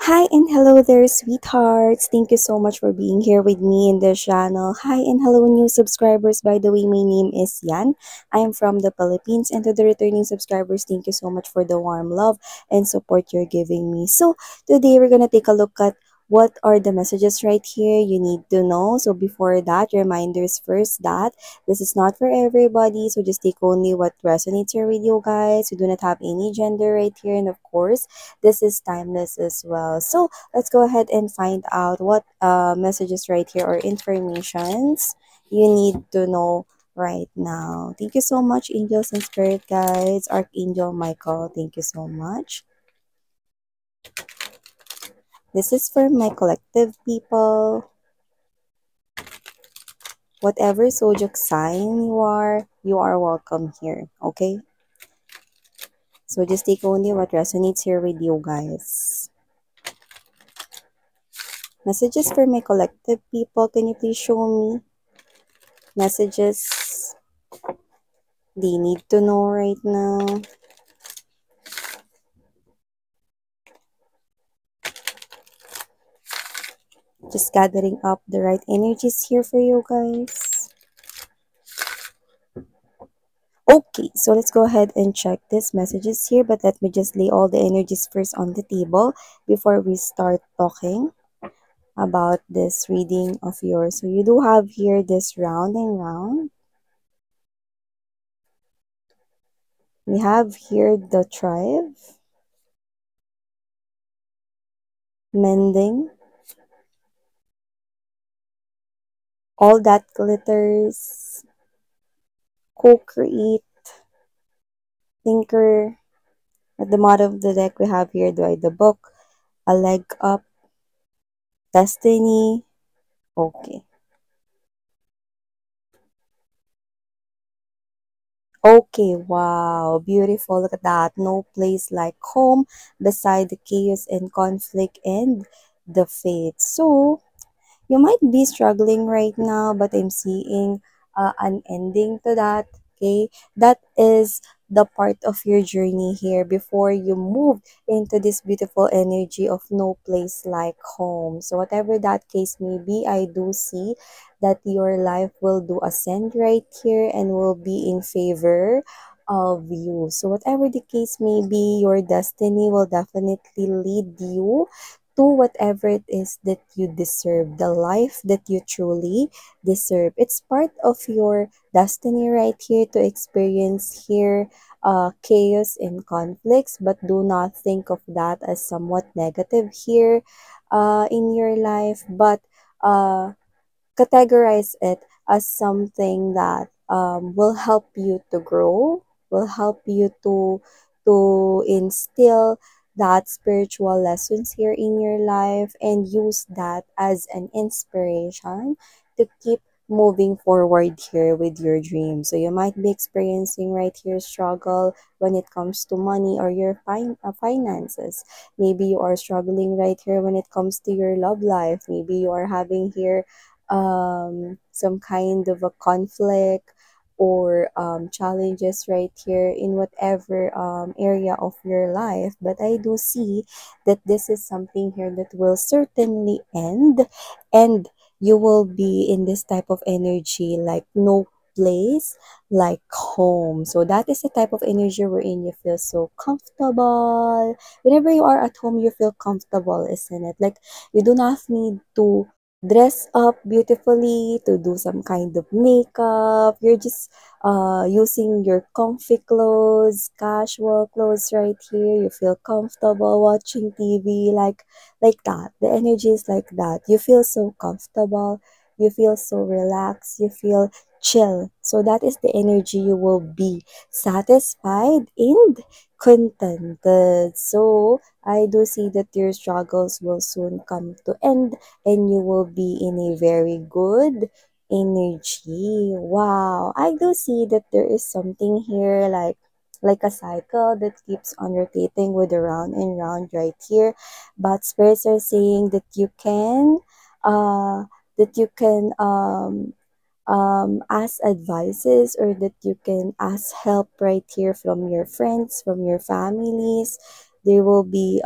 Hi and hello there, sweethearts. Thank you so much for being here with me in this channel. Hi and hello, new subscribers. By the way, my name is Yan. I am from the Philippines. And to the returning subscribers, thank you so much for the warm love and support you're giving me. So, today we're going to take a look at what are the messages right here you need to know. So, before that, reminders first that this is not for everybody. So, just take only what resonates here with you guys. We do not have any gender right here. And of course, this is timeless as well. So let's go ahead and find out what messages right here or informations you need to know right now. Thank you so much, angels and spirit guides. Archangel Michael, thank you so much. This is for my collective people. Whatever zodiac sign you are welcome here, okay? So just take only what resonates here with you guys. Messages for my collective people. Can you please show me messages they need to know right now? Just gathering up the right energies here for you guys. Okay, so let's go ahead and check these messages here, but let me just lay all the energies first on the table before we start talking about this reading of yours. So you do have here this round and round. We have here the tribe, mending, all that glitters, co-create, thinker. At the bottom of the deck, we have here the book, a leg up, destiny. Okay. Okay, wow, beautiful. Look at that. No place like home beside the chaos and conflict and the fate. So, you might be struggling right now, but I'm seeing an ending to that. Okay, that is the part of your journey here before you move into this beautiful energy of no place like home. So, whatever that case may be, I do see that your life will do ascend right here and will be in favor of you. So, whatever the case may be, your destiny will definitely lead you to whatever it is that you deserve, the life that you truly deserve. It's part of your destiny right here to experience here chaos and conflicts, but do not think of that as somewhat negative here in your life, but uh, categorize it as something that will help you to grow, will help you to instill that spiritual lessons here in your life and use that as an inspiration to keep moving forward here with your dreams. So you might be experiencing right here struggle when it comes to money or your finances. Maybe you are struggling right here when it comes to your love life. Maybe you are having here some kind of a conflict or challenges right here in whatever area of your life. But I do see that this is something here that will certainly end, and you will be in this type of energy like no place like home. So that is the type of energy wherein you feel so comfortable. Whenever you are at home, you feel comfortable, isn't it? Like you do not need to dress up beautifully, to do some kind of makeup. You're just using your comfy clothes, casual clothes right here. You feel comfortable watching TV like that. The energy is like that. You feel so comfortable. You feel so relaxed. You feel chill. So that is the energy you will be satisfied and contented. So I do see that your struggles will soon come to end and you will be in a very good energy. Wow, I do see that there is something here like a cycle that keeps on rotating with the round and round right here. But spirits are saying that uh you can ask advices, or that you can ask help right here from your friends, from your families. They will be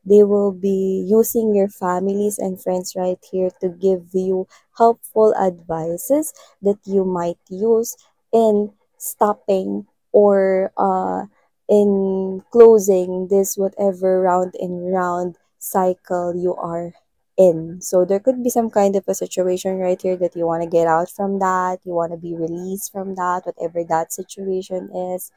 They will be using your families and friends right here to give you helpful advices that you might use in stopping or in closing this whatever round and round cycle you are in. So there could be some kind of a situation right here that you want to get out from that, you want to be released from that, whatever that situation is.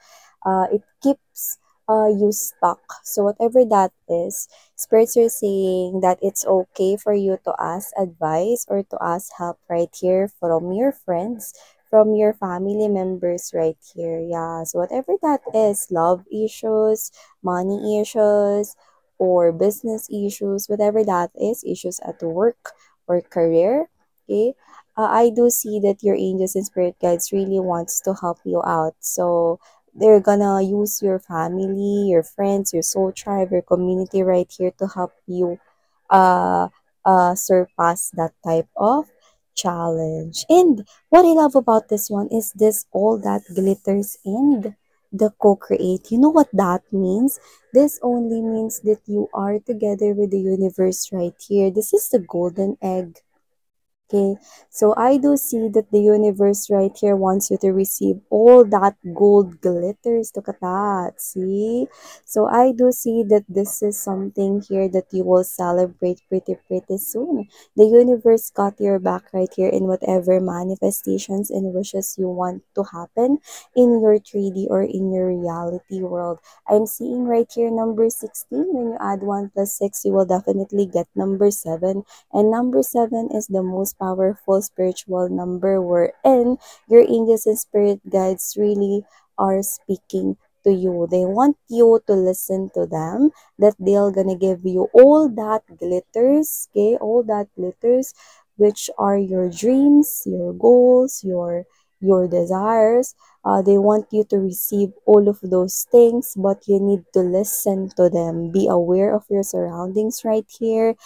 It keeps you stuck. So whatever that is, spirits are saying that it's okay for you to ask advice or to ask help right here from your friends, from your family members right here. Yeah, so whatever that is, love issues, money issues, or business issues, whatever that is, issues at work or career, okay? I do see that your angels and spirit guides really wants to help you out. So they're gonna use your family, your friends, your soul tribe, your community right here to help you uh, surpass that type of challenge. And what I love about this one is this all that glitters and the co-create. You know what that means? This only means that you are together with the universe right here. This is the golden egg. Okay, so I do see that the universe right here wants you to receive all that gold glitters. Look at that. See? So I do see that this is something here that you will celebrate pretty soon. The universe got your back right here in whatever manifestations and wishes you want to happen in your 3D or in your reality world. I'm seeing right here number 16. When you add 1 plus 6, you will definitely get number 7. And number 7 is the most powerful spiritual number wherein your angels and spirit guides really are speaking to you. They want you to listen to them, that they're gonna give you all that glitters, okay? All that glitters, which are your dreams, your goals, your desires. They want you to receive all of those things, but you need to listen to them. Be aware of your surroundings right here.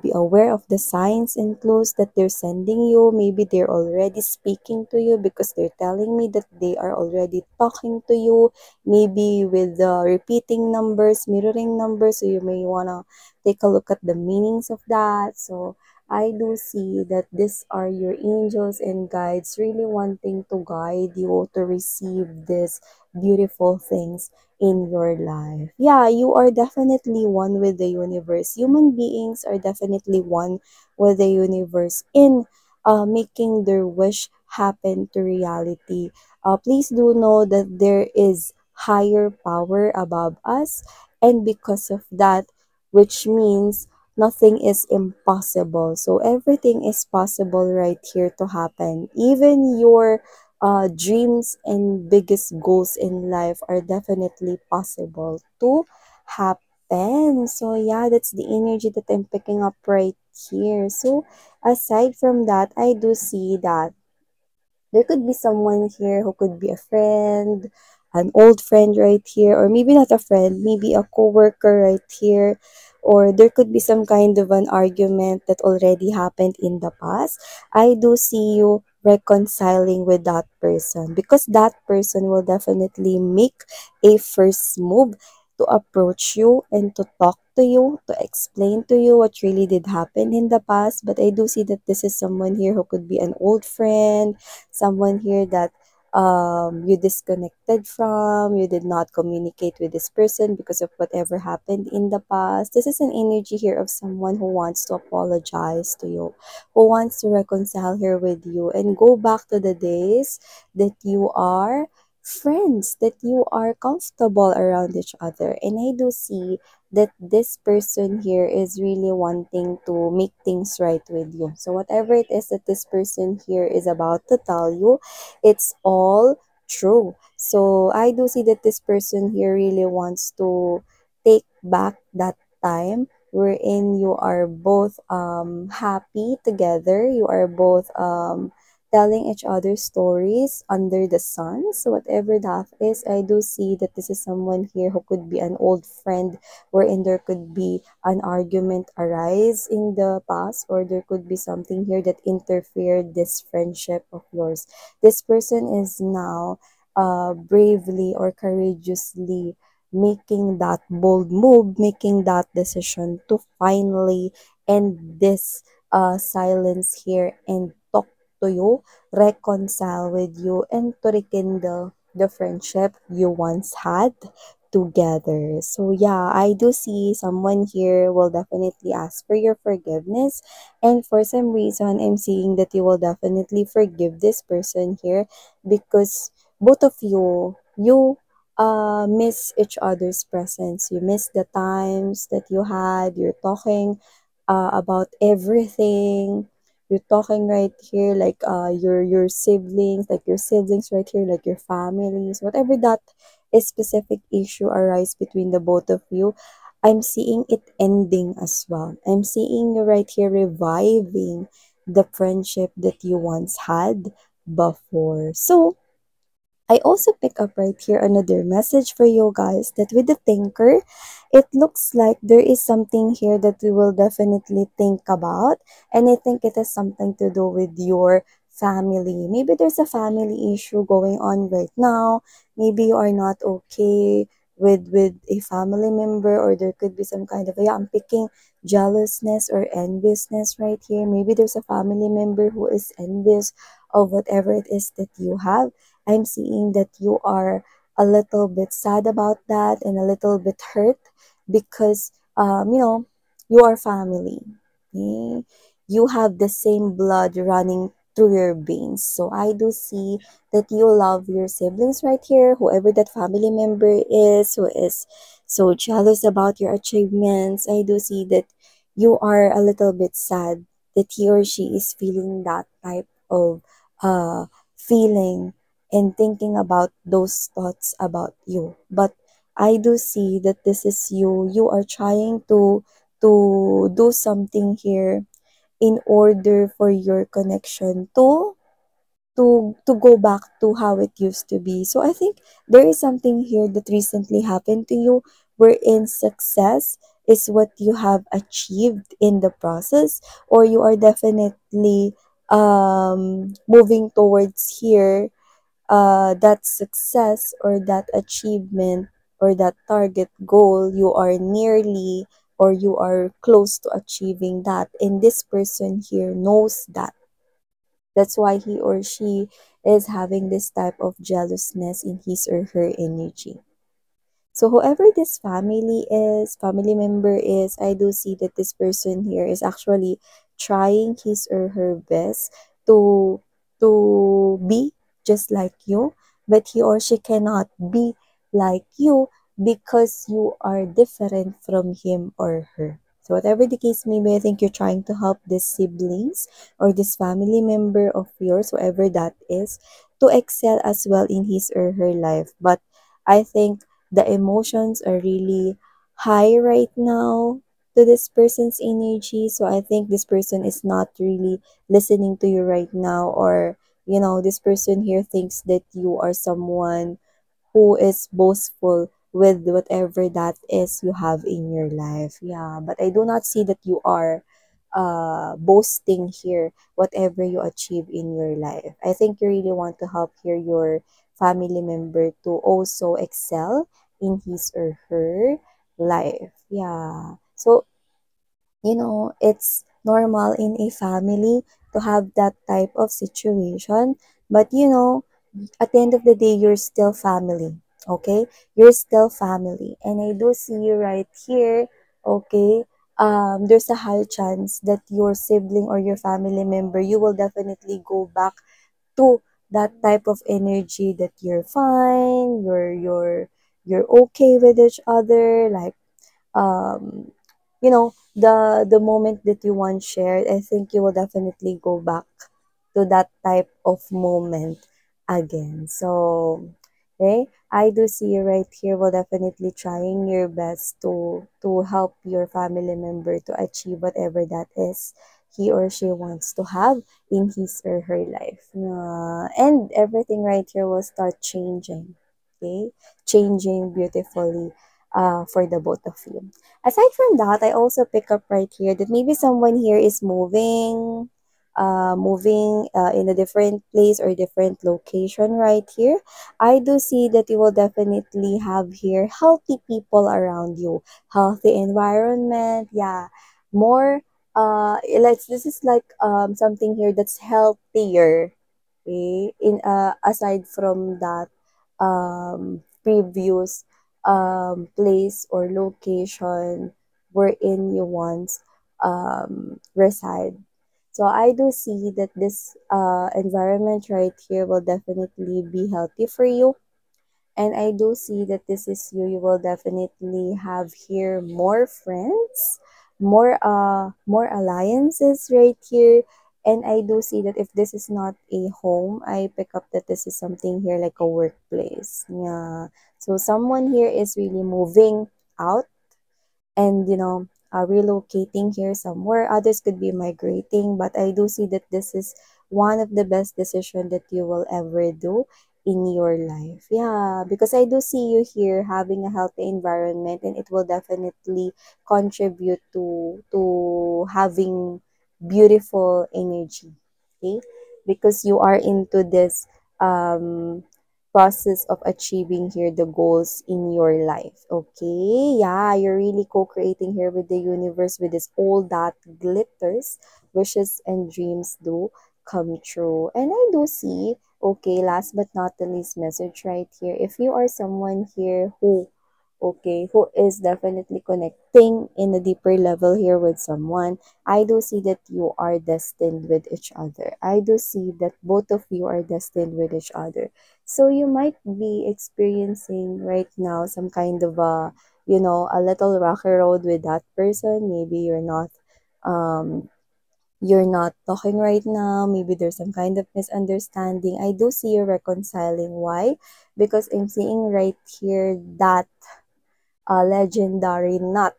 Be aware of the signs and clues that they're sending you. Maybe they're already speaking to you because they're telling me that they are already talking to you. Maybe with repeating numbers, mirroring numbers. So you may want to take a look at the meanings of that. So I do see that these are your angels and guides really wanting to guide you to receive these beautiful things in your life. Yeah, you are definitely one with the universe. Human beings are definitely one with the universe in making their wish happen to reality. Please do know that there is higher power above us, and because of that, which means nothing is impossible. So everything is possible right here to happen. Even your dreams and biggest goals in life are definitely possible to happen. So yeah, that's the energy that I'm picking up right here. So aside from that, I do see that there could be someone here who could be a friend, an old friend right here, or maybe not a friend, maybe a coworker right here, or there could be some kind of an argument that already happened in the past. I do see you reconciling with that person because that person will definitely make a first move to approach you and to talk to you, to explain to you what really did happen in the past. But I do see that this is someone here who could be an old friend, someone here that you disconnected from, you did not communicate with this person because of whatever happened in the past. This is an energy here of someone who wants to apologize to you, who wants to reconcile here with you and go back to the days that you are friends, that you are comfortable around each other. And I do see that this person here is really wanting to make things right with you. So whatever it is that this person here is about to tell you, it's all true. So I do see that this person here really wants to take back that time wherein you are both happy together, you are both telling each other stories under the sun. So whatever that is, I do see that this is someone here who could be an old friend wherein there could be an argument arise in the past, or there could be something here that interfered this friendship of yours. This person is now bravely or courageously making that bold move, making that decision to finally end this silence here and talk to you, reconcile with you, and to rekindle the friendship you once had together. So yeah, I do see someone here will definitely ask for your forgiveness, and for some reason I'm seeing that you will definitely forgive this person here because both of you miss each other's presence. You miss the times that you had. You're talking about everything. You're talking right here like your siblings, like your siblings right here, like your families, whatever that a specific issue arise between the both of you. I'm seeing it ending as well. I'm seeing you right here reviving the friendship that you once had before. So I also pick up right here another message for you guys that with the thinker, it looks like there is something here that we will definitely think about. And I think it has something to do with your family. Maybe there's a family issue going on right now. Maybe you are not okay with a family member, or there could be some kind of, yeah, I'm picking jealousness or enviousness right here. Maybe there's a family member who is envious of whatever it is that you have. I'm seeing that you are a little bit sad about that and a little bit hurt because, you are family. Okay? You have the same blood running through your veins. So I do see that you love your siblings right here, whoever that family member is who is so jealous about your achievements. I do see that you are a little bit sad that he or she is feeling that type of feeling and thinking about those thoughts about you. But I do see that this is you. You are trying to do something here in order for your connection to go back to how it used to be. So I think there is something here that recently happened to you wherein success is what you have achieved in the process, or you are definitely moving towards here that success or that achievement or that target goal, you are nearly or you are close to achieving that. And this person here knows that. That's why he or she is having this type of jealousness in his or her energy. So whoever this family member is, I do see that this person here is actually trying his or her best to to be just like you, but he or she cannot be like you because you are different from him or her. So whatever the case may be, I think you're trying to help these siblings or this family member of yours, whoever that is, to excel as well in his or her life. But I think the emotions are really high right now to this person's energy. So I think this person is not really listening to you right now, or this person here thinks that you are someone who is boastful with whatever that is you have in your life. Yeah, but I do not see that you are boasting here whatever you achieve in your life. I think you really want to help here your family member to also excel in his or her life. Yeah. So, it's normal in a family to have that type of situation, but at the end of the day, you're still family. Okay? You're still family. And I do see you right here. Okay? There's a high chance that your sibling or your family member, you will definitely go back to that type of energy that you're fine, you're okay with each other, like the moment that you once shared. I think you will definitely go back to that type of moment again. So, okay, I do see you right here. Will definitely trying your best to help your family member to achieve whatever that is he or she wants to have in his or her life. And everything right here will start changing. Okay, changing beautifully for the both of you. Aside from that, I also pick up right here that maybe someone here is moving moving in a different place or different location right here, I do see that you will definitely have here healthy people around you, healthy environment, yeah, more this is like something here that's healthier, okay, in aside from that previous place or location wherein you once reside. So I do see that this environment right here will definitely be healthy for you. And I do see that this is you. You will definitely have here more friends, more alliances right here. And I do see that if this is not a home, I pick up that this is something here like a workplace. Yeah. So someone here is really moving out and relocating here somewhere. Others could be migrating, but I do see that this is one of the best decision that you will ever do in your life. Yeah, because I do see you here having a healthy environment, and it will definitely contribute to having beautiful energy. Okay, because you are into this process of achieving here the goals in your life. Okay, yeah, you're really co-creating here with the universe with this all that glitters, wishes and dreams do come true. And I do see, okay, last but not the least message right here, if you are someone here who, okay, who is definitely connecting in a deeper level here with someone, I do see that you are destined with each other. I do see that both of you are destined with each other. So you might be experiencing right now some kind of a little rocky road with that person. Maybe you're not talking right now. Maybe there's some kind of misunderstanding. I do see you reconciling. Why? Because I'm seeing right here that legendary nut,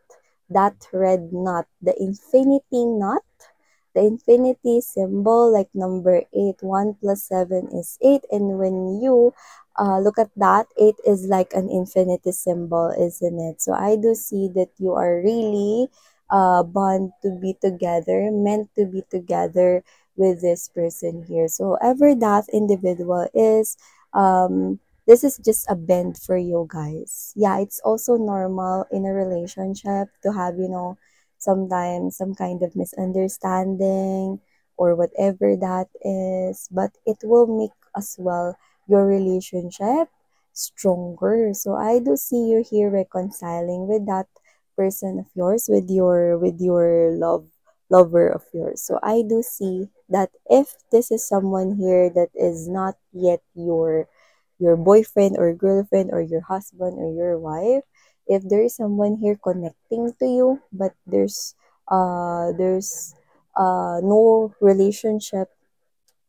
that red nut, the infinity nut, the infinity symbol, like number 8. 1 plus 7 is 8. And when you look at that, 8 is like an infinity symbol, isn't it? So I do see that you are really bond to be together, meant to be together with this person here. So ever that individual is, this is just a bend for you guys. Yeah, it's also normal in a relationship to have, sometimes some kind of misunderstanding or whatever that is, but it will make as well your relationship stronger. So I do see you here reconciling with that person of yours, with your lover of yours. So I do see that if this is someone here that is not yet your boyfriend or girlfriend or your husband or your wife, if there is someone here connecting to you but there's no relationship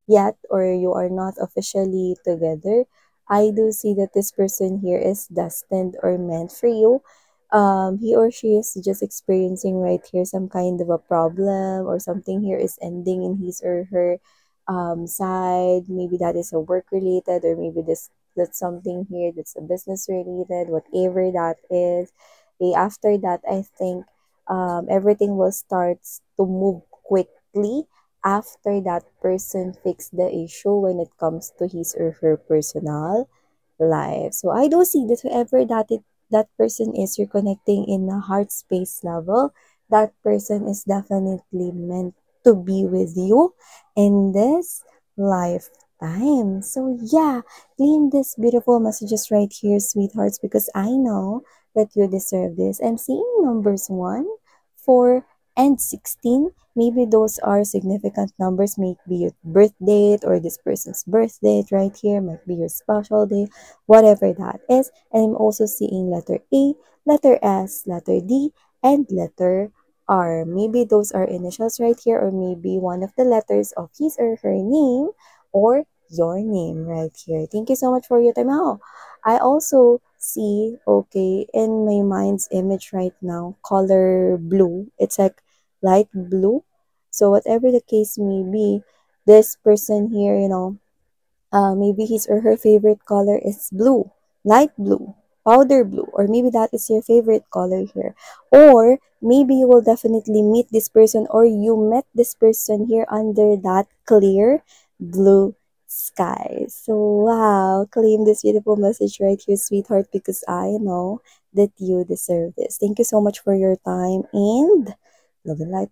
yet, or you are not officially together, I do see that this person here is destined or meant for you. He or she is just experiencing right here some kind of a problem, or something here is ending in his or her side. Maybe that is a work related, or maybe that's something here that's a business related, whatever that is. After that, I think everything will start to move quickly after that person fix the issue when it comes to his or her personal life. So I do see that whoever that person is, you're connecting in a heart space level. That person is definitely meant to be with you in this lifetime. So yeah, claim these beautiful messages right here, sweethearts, because I know that you deserve this. I'm seeing numbers 1, 4, and 16. Maybe those are significant numbers, maybe your birth date or this person's birth date right here, might be your special day, whatever that is. And I'm also seeing letter A, letter S, letter D, and letter R. Maybe those are initials right here, or maybe one of the letters of his or her name, or your name right here. Thank you so much for your time. Oh, I also see, okay, in my mind's image right now, color blue. It's like light blue. So whatever the case may be, this person here, maybe his or her favorite color is blue, light blue. powder blue, or maybe that is your favorite color here. Or maybe you will definitely meet this person, or you met this person here under that clear blue sky. So, wow, claim this beautiful message right here, sweetheart, because I know that you deserve this. Thank you so much for your time, and love and light.